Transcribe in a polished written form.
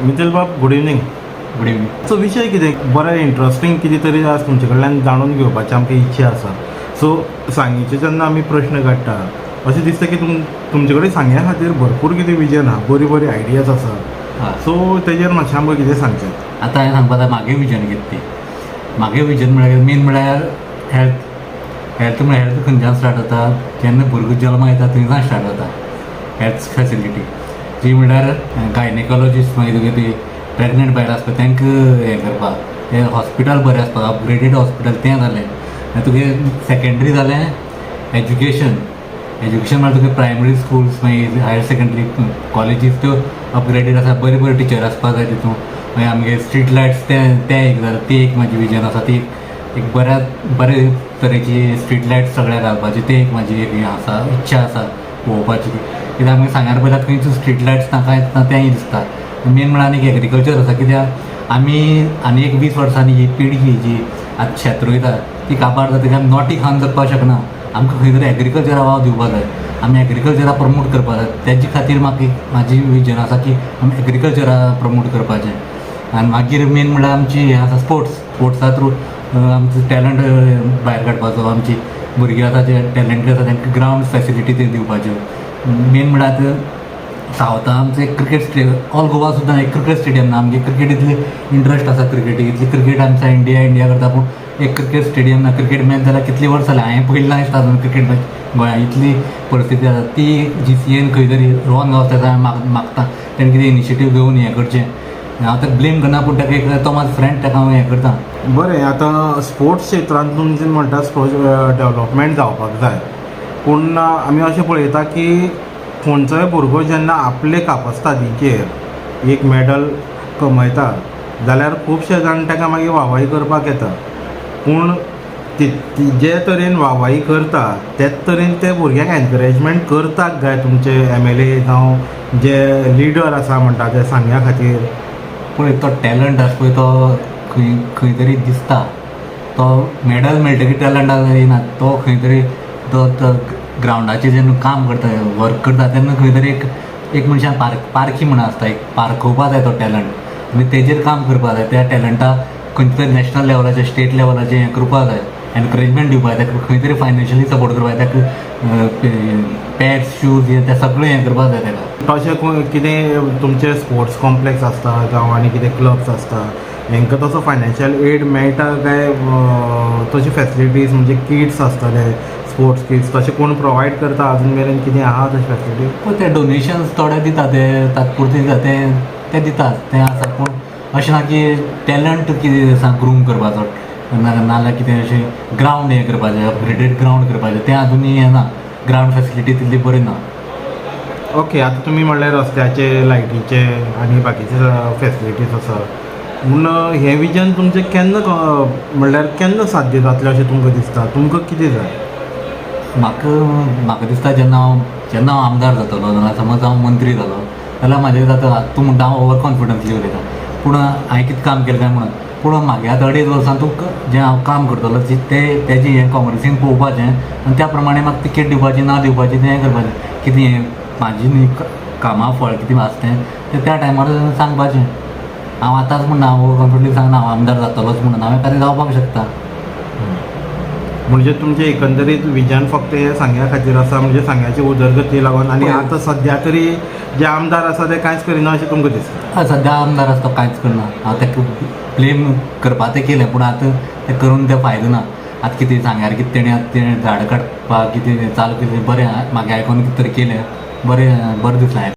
मितेल बाब, good evening. Good evening. So विशय कितें बरें इंट्रस्टींग कितें तरी आज तुमचे कडल्यान जाणून घेवपाची आमकां इच्छा आसा. सो सांगेचे जेन्ना आमी प्रश्न काडटा अशें दिसता की तुमचे कडेन सांग्या खातीर भरपूर कितें विजन आहा, बरी बरी आयडियाज आसा. सो तेजेर मातशें आमकां कितें सांगचें. आतां हांवें सांगपा जाय म्हागे विजन कितें ती. म्हागे विजन म्हळ्यार मेन म्हळ्यार हेल्थ म्हळ्यार हेल्थ खंयच्यान स्टार्ट जाता, जेन्ना भुरगो जल्मा येता थंयसान स्टार्ट जाता हेल्थ फॅसिलिटी. जी म्हळ्यार गायनेकोलॉजिस्ट मागीर तुगे ती प्रेग्नंट बायल आसता तांकां हें करपाक, तें हॉस्पिटल बरें आसपाक, अपग्रेडेड हॉस्पिटल तें जालें. मागीर तुगे सेकेंड्री जालें एज्युकेशन म्हळ्यार तुगे प्रायमरी स्कुल्स मागीर हायर सेकेंड्री कॉलेजीस त्यो अपग्रेडेड आसा, बरे बरे टिचर आसपाक जाय तितून. मागीर आमगे स्ट्रीट लायट्स तें एक जालें, ती एक म्हाजी विजन आसा. ती एक बरे तरेची स्ट्रीट लायट्स सगळ्या घालपाची ती एक म्हाजी एक हें आसा, इच्छा आसा पळोवपाची. कित्याक आमगे सांग्यार पयल्यार खंयच स्ट्रीट लायट्स ना, कांयच ना, तेंय दिसता. मेन म्हळ्यार आनी एग्रीकल्चर आसा, कित्याक आमी आनी एक 20 वर्सांनी ही पिळगी जी आतां शेत रोयता ती काबार जाता, तिका नॉटी खावन जगपाक शकना. आमकां खंय तरी एग्रीकल्चरा वाव दिवपाक जाय, आमी एग्रीकल्चरा प्रमोट करपाक जाय. तेजे खातीर म्हाका म्हाजी विजन आसा की आमी एग्रीकल्चरा प्रमोट करपाचें. आनी मागीर मेन म्हळ्यार आमची हें आसा स्पोर्ट्सा थ्रू आमचो टॅलंट भायर काडपाचो. आमची भुरगीं आसा जे टॅलंटेड आसा तांकां ग्रावंड फॅसिलिटी दिवपाच्यो. मेन म्हळ्यार सावथा आमचो एक क्रिकेट स्टेडियम, ऑल गोवा सुद्दां एक क्रिकेट स्टेडियम ना. आमगे क्रिकेट इतली इंट्रस्ट आसा क्रिकेटीक, इतली क्रिकेट आमचा इंडिया करता, पूण एक क्रिकेट स्टेडियम ना. क्रिकेट मॅच जाल्यार कितलीं वर्सां जालीं हांवें पयलीं दिसता क्रिकेट मॅच गोंयांत. इतली परिस्थिती आसा ती GCAन खंय तरी रोवन गावता मागता तेणें कितें इनिशिएटीव घेवन हें करचें. हांव ताका ब्लेम करना, पूण ताका एक तो म्हाजो फ्रेंड ताका हांव हें करता. बरें, आतां स्पोर्ट्स क्षेत्रांत तुमचें म्हणटा डेवलपमेंट जावपाक जाय, पूण आमी अशें पळयता की खंयचोय भुरगो जेन्ना आपले कापास्तादीचेर एक मॅडल कमयता जाल्यार खुबशे जाण ताका मागीर वाहवाही करपाक येता. पूण जे तरेन वाहवाही करता तेच तरेन ते भुरग्याक एनकरेजमेंट करताक जाय तुमचे MLA जावं जे लिडर आसा म्हणटा ते सांग्या खातीर. पळय तो टॅलंट आसा पळय तो खंय तरी दिसता. तो मॅडल मेळटकीर टॅलंटाक येना. तो खंय तरी तो ग्रावंडाचेर जेन्ना काम करता, वर्क करता तेन्ना खंय तरी एक मनशान पारखी म्हणून आसता, एक पारखोवपा जाय तो टॅलंट आनी तेजेर काम करपा जाय. त्या टॅलंटाक खंयच्या तरी नॅशनल लेवलाचेर स्टेट लेवलाचेर हें करपा जाय, एनकरेजमेंट दिवपा जाय, ताका खंय तरी फायनान्शियली सपोर्ट करपा जाय, ताका पॅड्स शूज हें सगळें हें करपा जाय ताका. तशें कितें तुमचे स्पोर्ट्स कॉम्प्लेक्स आसता जावं आनी कितें क्लब्स आसता हांकां तसो फायनान्शियल एड मेळटा काय तशी फॅसिलिटीज म्हणजे किट्स आसतले, स्पोर्ट्स किट्स तशें कोण प्रोवायड करता अजून मेरेन कितें आहा तशी फॅसिलिटी? पूण ते डोनेशन्स थोडे दिता, ते तात्पुरते दिता, ते दितात तें आसा. पूण अशें ना की टॅलंट कितें आसा ग्रूम करपाचो, नाल्यार कितें अशें ग्रावंड हें करपाचें, अपग्रेडेड ग्रावंड करपाचें, तें आजुनी हें ना. ग्रावंड फॅसिलिटी तितली बरी ना. ओके, आतां तुमी म्हणल्यार रस्त्याचे, लायटीचे आनी बाकीचे फॅसिलिटीज आसा, पूण हें विजन तुमचें केन्ना म्हणल्यार केन्ना साध्य जातलें अशें तुमकां दिसता? तुमकां कितें जाय? म्हाका दिसता जेन्ना हांव आमदार जातलो, नाल्यार समज हांव मंत्री जालो जाल्यार म्हाजें जाता. तूं म्हणटा हांव ओवर कॉन्फिडन्सली उलयता, पूण हांवें कितें काम केलें काय म्हणून. पूण म्हागे आतां 2.5 वर्सां जें हांव काम करतलो तेजें हें काँग्रेसीन पळोवपाचें आनी त्या प्रमाणे म्हाका तिकेट दिवपाची ना दिवपाची तें हें करपाचें. कितें हें म्हाजी न्ही कामां फळ कितें आसता तें त्या टायमार सांगपाचें. हांव आतांच म्हणना, हांव ओवर कॉन्फिडन्सली सांगना हांव आमदार जातलोच म्हणून. हांवें कदें जावपाक शकता. म्हणजे तुमचें एकंदरीत विजन फक्त हे सांग्या खातीर आसा, म्हणजे सांग्याची उदरगती लागून. आनी आतां सद्या तरी जे आमदार आसा ते कांयच करिना अशें तुमकां दिसता? सद्या आमदार आसा तो कांयच करना. हांव ताका ब्लेम करपा तें केलें, पूण आतां तें करून तें फायदो ना. आतां कितें सांग्यार कितें तेणें झाडां काडपाक कितें चालू केलें, बरें म्हागे आयकोन कितें तरी केलें, बरें दिसलें.